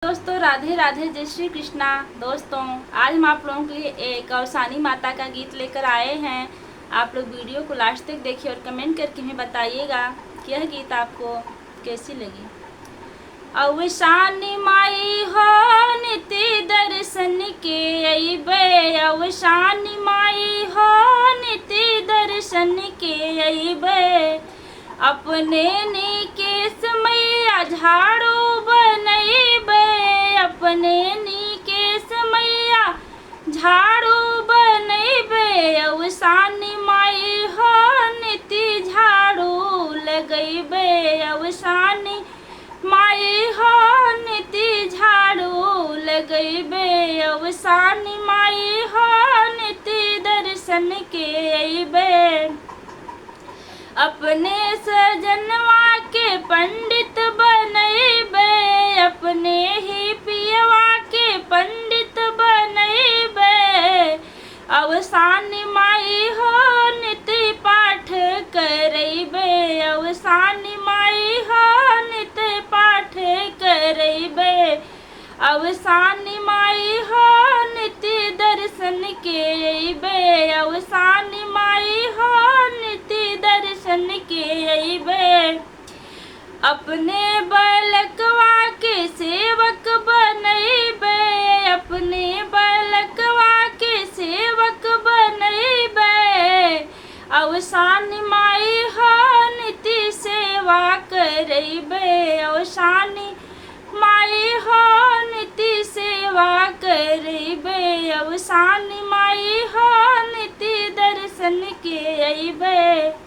दोस्तों राधे राधे, जय श्री कृष्णा। दोस्तों आज हम आप लोगों के लिए एक कौसानी माता का गीत लेकर आए हैं। आप लोग वीडियो को लास्ट तक देखिए और कमेंट करके हमें बताइएगा कि यह गीत आपको कैसी लगी। अवसानी माई हो नित्य दर्शन के अइबे, अवसानी माई हो नित्य दर्शन के अइबे, अपने निकेश मैया झाड़ू बनइबे, अपने निकेश मैया झाड़ू बनइबे, अवसानी माई हो नित्य झाड़ू लगइबे, अवसानी माई हो नित्य झाड़ू लगइबे, अवसानी माई हो नित्य दर्शन के अइबे, अपने सजनवा के पंडित बनइबे, अपने ही पियवा के पंडित बनइबे, अवसानी माई हो नित्य पाठ करइबे, अवसानी माई हो नित्य पाठ करइबे, अवसानी माई हो नित्य दर्शन के अइबे, अवसानी माई हो नित्य दर्शन के अइबे, अपने बालकवा के सेवक बनइबे, अपने बालकवा के सेवक बनइबे, अवसानी माई हो नित्य सेवा करइबे, अवसानी माई हो नित्य सेवा करइबे, अवसानी माई हो नित्य दर्शन के अइबे।